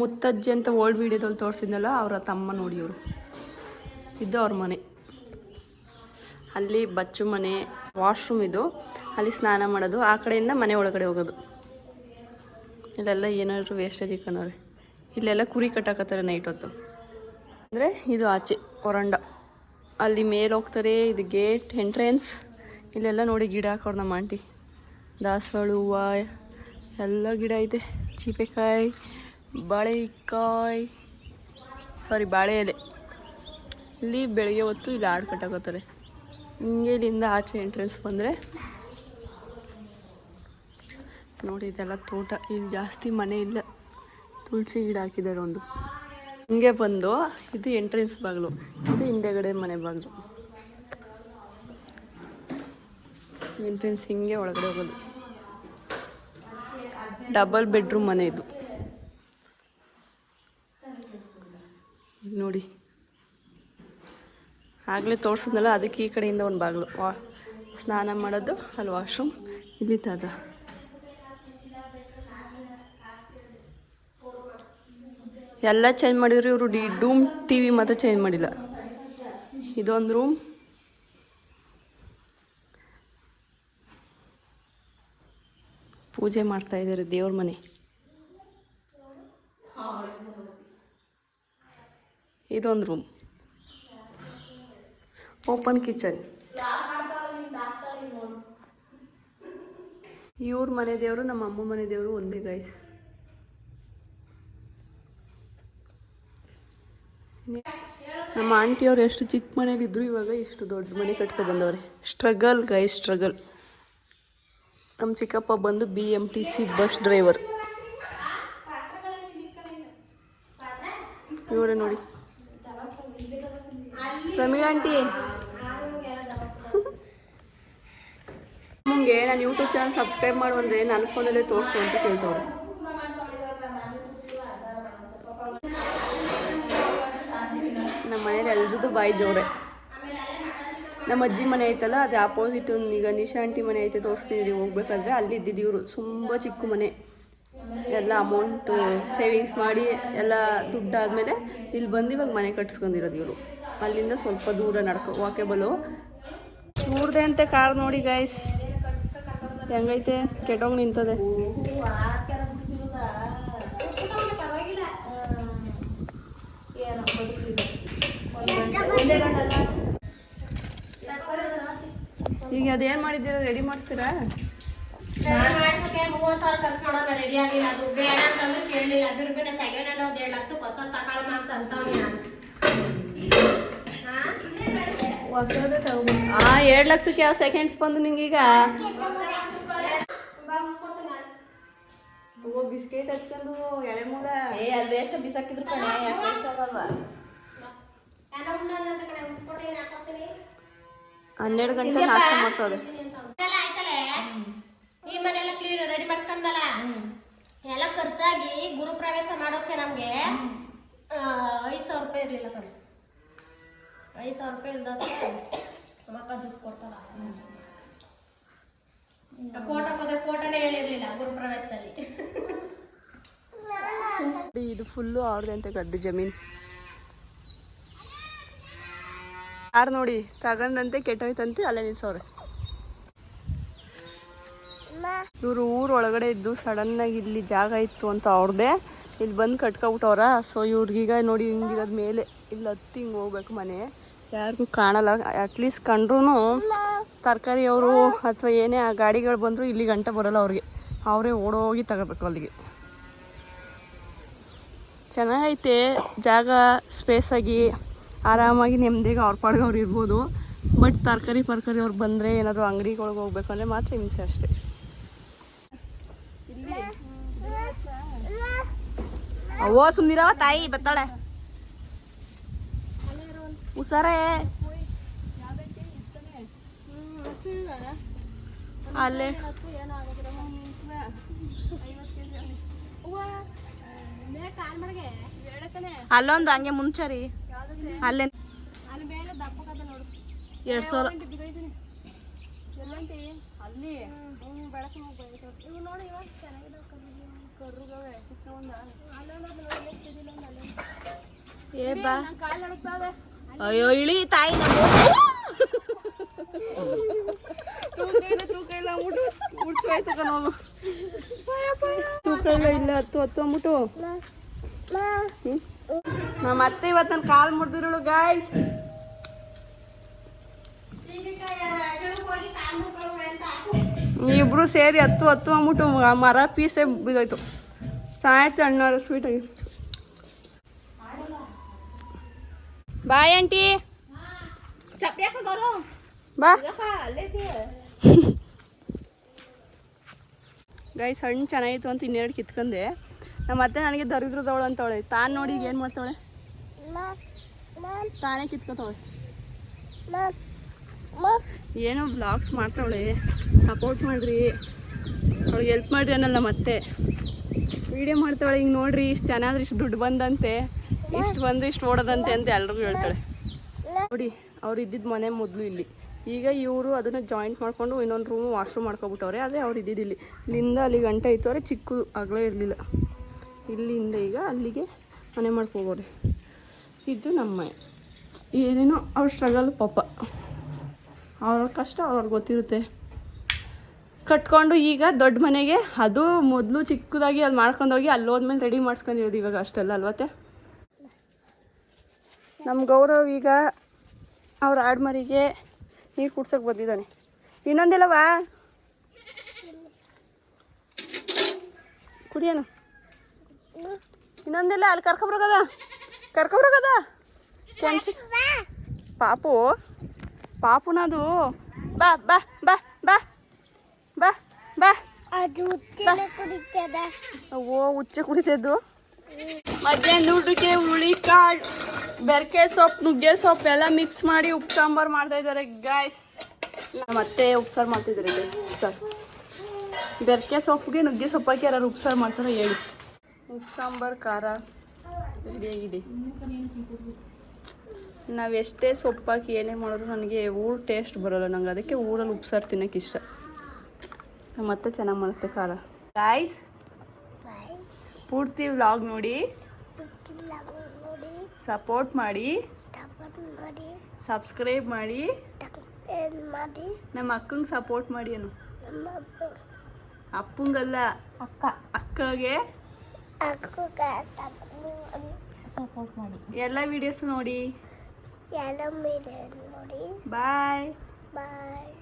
ಮುತ್ತಜ್ಜಿ ಅಂತ ಓಲ್ಡ್ ವೀಡಿಯೋದಲ್ಲಿ ತೋರಿಸಿದ್ನಲ್ಲ ಅವರ ತಮ್ಮ ನೋಡಿ ಇವರು. ಇದು ಅವ್ರ ಮನೆ. ಅಲ್ಲಿ ಬಚ್ಚು ಮನೆ, ವಾಶ್ರೂಮ್ ಇದು. ಅಲ್ಲಿ ಸ್ನಾನ ಮಾಡೋದು, ಆ ಕಡೆಯಿಂದ ಮನೆ ಒಳಗಡೆ ಹೋಗೋದು. ಇಲ್ಲೆಲ್ಲ ಏನಾದರೂ ವೇಸ್ಟೇಜ್ ಇಕ್ಕನವ್ರೆ. ಇಲ್ಲೆಲ್ಲ ಕುರಿ ಕಟ್ಟಾಕತ್ತಾರೆ ನೈಟ್ ಹೊತ್ತು. ಅಂದರೆ ಇದು ಆಚೆ ಹೊರಂಡ. ಅಲ್ಲಿ ಮೇಲೆ ಹೋಗ್ತಾರೆ. ಇದು ಗೇಟ್ ಎಂಟ್ರೆನ್ಸ್. ಇಲ್ಲೆಲ್ಲ ನೋಡಿ ಗಿಡ ಹಾಕೋರು ನಮ್ಮ ಆಂಟಿ. ದಾಸವಾಳ ಹೂವು ಎಲ್ಲ ಗಿಡ ಐತೆ. ಚೀಪೆಕಾಯಿ, ಬಾಳೆ ಎಲೆ. ಇಲ್ಲಿ ಬೆಳಗ್ಗೆ ಹೊತ್ತು ಇಲ್ಲಿ ಆಡು ಕಟ್ಟಾಕೋತಾರೆ. ಹಿಂಗೆ ಇಲ್ಲಿಂದ ಆಚೆ ಎಂಟ್ರೆನ್ಸ್ ಬಂದರೆ ನೋಡಿ ಇದೆಲ್ಲ ತೋಟ. ಇಲ್ಲಿ ಜಾಸ್ತಿ ಮನೆ ಇಲ್ಲ. ತುಳಸಿ ಗಿಡ ಹಾಕಿದ್ದಾರೆ ಒಂದು. ಹಿಂಗೆ ಬಂದು ಇದು ಎಂಟ್ರೆನ್ಸ್ ಬಾಗಿಲು, ಇದು ಹಿಂದೆಗಡೆ ಮನೆ ಬಾಗಿಲು. ಎಂಟ್ರೆನ್ಸ್ ಹಿಂಗೆ ಒಳಗಡೆ ಹೋಗೋದು. ಡಬಲ್ ಬೆಡ್ರೂಮ್ ಮನೆ ಇದು ನೋಡಿ. ಆಗಲೇ ತೋರಿಸಿದ್ನಲ್ಲ, ಅದಕ್ಕೆ ಈ ಕಡೆಯಿಂದ ಒಂದು ಬಾಗಿಲು. ಸ್ನಾನ ಮಾಡೋದು ಅಲ್ಲಿ ವಾಶ್ರೂಮ್, ಇಲ್ಲಿ ತಾದ. ಎಲ್ಲ ಚೇಂಜ್ ಮಾಡಿದ್ರು ಇವರು. ಡೂಮ್ ಟಿ ವಿ ಮಾತ್ರ ಚೇಂಜ್ ಮಾಡಿಲ್ಲ. ಇದೊಂದು ರೂಮ್. ಪೂಜೆ ಮಾಡ್ತಾ ಇದ್ದಾರೆ, ದೇವ್ರ ಮನೆ. ಇದೊಂದು ರೂಮ್. Open kitchen. ಇವ್ರ ಮನೆ ದೇವರು ನಮ್ಮ ಅಮ್ಮ ಮನೆ ದೇವರು ಒಂದೇ ಗೈಸ್. ನಮ್ಮ ಆಂಟಿಯವ್ರು ಎಷ್ಟು ಚಿಕ್ಕ ಮನೇಲಿದ್ರು ಇವಾಗ ಎಷ್ಟು ದೊಡ್ಡ ಮನೆ ಕಟ್ಕೊಂಡು ಬಂದವ್ರೆ. Struggle guys, struggle. ನಮ್ಮ ಚಿಕ್ಕಪ್ಪ ಬಂದು BMTC ಬಸ್ ಡ್ರೈವರ್. ಇವರೇ ನೋಡಿ ಪ್ರಮೀಳಾ ಆಂಟಿ. ನಿಮಗೆ ನಾನು ಯೂಟ್ಯೂಬ್ ಚಾನಲ್ ಸಬ್ಸ್ಕ್ರೈಬ್ ಮಾಡು ಅಂದರೆ ನನ್ನ ಫೋನಲ್ಲೇ ತೋರಿಸು ಅಂತ ಕೇಳ್ತವ್ರೆ. ನಮ್ಮ ಮನೇಲಿ ಎಲ್ರದ್ದು ಬಾಯಿ ಜೋರೆ. ನಮ್ಮ ಅಜ್ಜಿ ಮನೆ ಐತಲ್ಲ, ಅದು ಆಪೋಸಿಟ್. ಈಗ ನಿಶಾ ಆಂಟಿ ಮನೆ ಐತೆ, ತೋರಿಸ್ತೀನಿ ಹೋಗ್ಬೇಕಾದ್ರೆ. ಅಲ್ಲಿ ಇದ್ದಿದ್ದು ಇವರು. ತುಂಬ ಚಿಕ್ಕ ಮನೆ. ಎಲ್ಲ ಅಮೌಂಟು ಸೇವಿಂಗ್ಸ್ ಮಾಡಿ ಎಲ್ಲ ದುಡ್ಡಾದಮೇಲೆ ಇಲ್ಲಿ ಬಂದು ಇವಾಗ ಮನೆ ಕಟ್ಸ್ಕೊಂಡಿರೋದು ಇವರು. ಅಲ್ಲಿಂದ ಸ್ವಲ್ಪ ದೂರ ವಾಕೆಬಲು. ಇವ್ರದೇ ಅಂತೆ ಕಾರ್ ನೋಡಿ ಗೈಸ್, ಹೆಂಗೈತೆ. ಕೆಟ್ಟೋಗಿ ನಿಂತದೆ. ಈಗ ಅದೇನು ಮಾಡಿದ್ದೀರಾ, ರೆಡಿ ಮಾಡ್ತೀರಾ? 30,000 ಖರ್ಚು ಮಾಡೋಣ, ರೆಡಿ ಆಗಿಲ್ಲ. ಅದು ಬೇಡ ಅಂತಂದ್ರೆ ಕೇಳಲಿಲ್ಲ. ಅದ್ರ ಸೆಕೆಂಡ್ ಹ್ಯಾಂಡ್ ಒಂದು 2 ಲಕ್ಷ ಹೊಸ ತಗೊಳ್ಳೋಣ ಅಂತ ಅಂತವ್ನಿ ನಾನು. 2 ಲಕ್ಷಕ್ಕೆ ಯಾವ ಸೆಕೆಂಡ್ಸ್ ಬಂದು ನಿಂಗೀಗ? ಬಿಸ್ಕೆಟ್ ಹಚ್ಕೊಂಡು ಎಳೆ ಮೂಲ ಅಲ್ಲಿ ವೇಸ್ಟ್ ಬಿಸಾಕಿದ್ರು ಕಣೆ, ಯಾಕೆ ವೇಸ್ಟ್ ಆಗಲ್ವಾ? 12 ಗಂಟೆ ನಾಷ್ಟ ಮಾಡ್ತದೆ. ಈ ಮನೆಲ್ಲ ಕ್ಲೀನ್ ರೆಡಿ ಮಾಡ್ಸ್ಕೊಂಡಲ್ಲ, ಎಲ್ಲ ಖರ್ಚಾಗಿ ಗುರು ಪ್ರವೇಶ ಮಾಡೋಕೆ ನಮ್ಗೆ 5,000 ರೂಪಾಯಿ ಇರ್ಲಿಲ್ಲ ಕಣೆ. 5,000 ರೂಪಾಯಿ ಇಲ್ದಾಗ ಮಕ್ಕ ದುಡ್ಡು ಕೊಡ್ತಾರ. ಫೋಟೋನೇ ಹೇಳಿರ್ಲಿಲ್ಲ ಗುರು ಪ್ರವೇಶದಲ್ಲಿ. ಇದು ಫುಲ್ಲು ಅವ್ರದಂತೆ ಗದ್ದೆ ಜಮೀನು. ಯಾರು ನೋಡಿ ತಗೊಂಡಂತೆ ಕೆಟ್ಟೋಯ್ತಂತೆ, ಅಲ್ಲೇ ನಿಲ್ಸವ್ರೆ. ಇವರು ಊರೊಳಗಡೆ ಇದ್ದು ಸಡನ್ನಾಗಿ ಇಲ್ಲಿ ಜಾಗ ಇತ್ತು ಅಂತ ಅವ್ರದ್ದೇ ಇಲ್ಲಿ ಬಂದು ಕಟ್ಕೊಬಿಟ್ಟವ್ರ. ಸೊ ಇವ್ರಿಗೀಗ ನೋಡಿ ಹಿಂಗಿರೋದು ಮೇಲೆ ಇಲ್ಲಿ ಹತ್ತಿ ಹಿಂಗೆ ಹೋಗ್ಬೇಕು ಮನೆ. ಯಾರಿಗೂ ಕಾಣಲ್ಲ. ಅಟ್ಲೀಸ್ಟ್ ಕಂಡ್ರೂ ತರಕಾರಿ ಅವರು ಅಥವಾ ಏನೇ ಆ ಗಾಡಿಗಳು ಬಂದರೂ ಇಲ್ಲಿ ಗಂಟೆ ಬರೋಲ್ಲ ಅವ್ರಿಗೆ. ಅವರೇ ಓಡೋಗಿ ತಗೋಬೇಕು ಅಲ್ಲಿಗೆ. ಚೆನ್ನಾಗೈತೆ ಜಾಗ, ಸ್ಪೇಸಾಗಿ ಆರಾಮಾಗಿ ನೆಮ್ಮದಿಗೆ ಅವ್ರ ಪಾಡ್ಗೆ ಅವ್ರು ಇರ್ಬೋದು. ಬಟ್ ತರಕಾರಿ ಅವ್ರು ಬಂದರೆ ಏನಾದರೂ ಅಂಗಡಿಗಳಿಗೆ ಹೋಗ್ಬೇಕು ಅಂದರೆ ಮಾತ್ರ ಹಿಂಸೆ ಅಷ್ಟೇ. ಓ ಸುಂದಿರವ ತಾಯಿ ಬತ್ತಾಳೆ ಹುಷಾರೇ. ಅಲ್ಲೇ ಅಲ್ಲೊಂದು ಹಂಗೆ ಮುಂಚರಿ ಅಲ್ಲೇ 2,000 ಅಲ್ಲಿ ಬೆಳಕು ಏ ಬಾ ಅಯ್ಯೋ ಇಳಿ ತಾಯಿ ತೂಕ ಇಲ್ಲ ಹತ್ತು ಅಂದ್ಬಿಟ್ಟು ನಮ್ಮ ಅತ್ತೆ ಇವತ್ತು ನನ್ನ ಕಾಲು ಮುರಿದಿರೋಳು ಗಾಯ್ಸ್. ಇಬ್ರು ಸೇರಿ ಹತ್ತು ಅಂದ್ಬಿಟ್ಟು ಮರ ಪೀಸೇ ಬಿದ್ದೋಯ್ತು. ಚೆನ್ನಾಯ್ತು ಅಣ್ಣವ್ರ ಸ್ವೀಟ್ ಆಗಿ. ಬಾಯ್ ಆಂಟಿ ಬಾ ಗೈಸ್. ಹಣ್ಣು ಚೆನ್ನಾಗಿತ್ತು ಅಂತ ಇನ್ನೆರಡು ಕಿತ್ಕೊಂಡೆ. ನಮ್ಮ ಅತ್ತೆ ನನಗೆ ದರಿದ್ರದವಳು ಅಂತವಳೆ. ತಾನು ನೋಡಿ ಈಗ ಏನು ಮಾಡ್ತಾವಳೆ, ತಾನೇ ಕಿತ್ಕೊತಾವಳೆ. ಏನೋ ಬ್ಲಾಗ್ಸ್ ಮಾಡ್ತಾವಳೆ. ಸಪೋರ್ಟ್ ಮಾಡಿರಿ, ಅವಳಿಗೆ ಹೆಲ್ಪ್ ಮಾಡಿರಿ ಅನ್ನಲ್ಲ. ಮತ್ತೆ ವೀಡಿಯೋ ಮಾಡ್ತಾವಳೆ. ಹಿಂಗೆ ನೋಡ್ರಿ ಇಷ್ಟು ಚೆನ್ನಾದ್ರೆ ಇಷ್ಟು ದುಡ್ಡು ಬಂದಂತೆ, ಇಷ್ಟು ಬಂದರೆ ಇಷ್ಟು ಓಡೋದಂತೆ ಅಂತ ಎಲ್ರಿಗೂ ಹೇಳ್ತಾಳೆ. ನೋಡಿ ಅವ್ರು ಇದ್ದಿದ್ದು ಮನೆ ಮೊದಲು ಇಲ್ಲಿ. ಈಗ ಇವರು ಅದನ್ನು ಜಾಯಿಂಟ್ ಮಾಡಿಕೊಂಡು ಇನ್ನೊಂದು ರೂಮು ವಾಶ್ರೂಮ್ ಮಾಡ್ಕೊಬಿಟ್ಟವ್ರೆ. ಆದರೆ ಅವ್ರು ಇದ್ದಿದ್ದು ಇಲ್ಲಿ. ಇಲ್ಲಿಂದ ಅಲ್ಲಿ ಗಂಟೆ ಇತ್ತವ್ರೆ, ಚಿಕ್ಕ ಅಗಲ ಇರಲಿಲ್ಲ. ಇಲ್ಲಿಂದ ಈಗ ಅಲ್ಲಿಗೆ ಮನೆ ಮಾಡ್ಕೋಬೋರೆ. ಇದು ನಮ್ಮ ಮನೆ. ಏನೇನೋ ಅವ್ರ ಸ್ಟ್ರಗಲ್ ಪಾಪ, ಅವ್ರ ಕಷ್ಟ ಅವ್ರಿಗೆ ಗೊತ್ತಿರುತ್ತೆ. ಕಟ್ಕೊಂಡು ಈಗ ದೊಡ್ಡ ಮನೆಗೆ, ಅದು ಮೊದಲು ಚಿಕ್ಕದಾಗಿ ಅಲ್ಲಿ ಮಾಡ್ಕೊಂಡೋಗಿ ಅಲ್ಲಿ ಹೋದ್ಮೇಲೆ ರೆಡಿ ಮಾಡ್ಸ್ಕೊಂಡಿರೋದು ಇವಾಗ ಅಷ್ಟೆಲ್ಲ ಅಲ್ವತ್ತೆ. ನಮ್ಮ ಗೌರವ್ ಈಗ ಅವ್ರ ಆಡ್ಮರಿಗೆ ನೀರು ಕುಡ್ಸೋಕೆ ಬಂದಿದ್ದಾನೆ. ಇನ್ನೊಂದಿಲ್ಲವಾ ಕುಡಿಯೋಣ? ಇನ್ನೊಂದಿಲ್ಲ, ಅಲ್ಲಿ ಕರ್ಕೊಬರೋಗದ ಕೆಂಚ ಪಾಪುನದು. ಬಾ ಬಾ ಬಾ ಬಾ ಬಾ ಬಾ. ಓ ಹುಚ್ಚೆ ಕುಡಿತದ್ದು. ಮಧ್ಯಾಹ್ನ ಊಟಕ್ಕೆ ಹುಳಿಕಾಳು, ಬೆರಕೆ ಸೊಪ್ಪು, ನುಗ್ಗೆ ಸೊಪ್ಪು ಎಲ್ಲ ಮಿಕ್ಸ್ ಮಾಡಿ ಉಪ್ಪು ಸಾಂಬಾರು ಮಾಡ್ತಾಯಿದ್ದಾರೆ ಗಾಯ್ಸ್. ಮತ್ತೆ ಉಪ್ಸಾರು ಮಾಡ್ತಿದ್ದಾರೆ ಗೈಸ್. ಉಪ್ಸಾರು ಬೆರಕೆ ಸೊಪ್ಪಿಗೆ ನುಗ್ಗೆ ಸೊಪ್ಪು ಹಾಕಿ ಯಾರು ಉಪ್ಸಾರು ಮಾಡ್ತಾರೆ ಹೇಳಿ. ಉಪ್ಪು ಸಾಂಬಾರು ಖಾರ ರೆಡಿಯಾಗಿದೆ. ನಾವು ಎಷ್ಟೇ ಸೊಪ್ಪು ಹಾಕಿ ಏನೇ ಮಾಡಿದ್ರು ನನಗೆ ಊರು ಟೇಸ್ಟ್ ಬರೋಲ್ಲ. ನಂಗೆ ಅದಕ್ಕೆ ಊರಲ್ಲಿ ಉಪ್ಸಾರು ತಿನ್ನೋಕೆ ಇಷ್ಟ. ಮತ್ತೆ ಚೆನ್ನಾಗಿ ಮಾಡುತ್ತೆ ಖಾರ. ಗಾಯ್ಸ್ ಪೂರ್ತಿ ವ್ಲಾಗ್ ನೋಡಿ, ಸಪೋರ್ಟ್ ಮಾಡಿ, ಸಬ್ಸ್ಕ್ರೈಬ್ ಮಾಡಿ, ನಮ್ಮ ಅಕ್ಕಂಗೆ ಸಪೋರ್ಟ್ ಮಾಡಿ. ಅನು ಅಪ್ಪಂಗಲ್ಲ, ಅಕ್ಕಗೆ ಸಪೋರ್ಟ್ ಮಾಡಿ. ಎಲ್ಲ ವಿಡಿಯೋಸ್ ನೋಡಿ. ಬಾಯ್ ಬಾಯ್.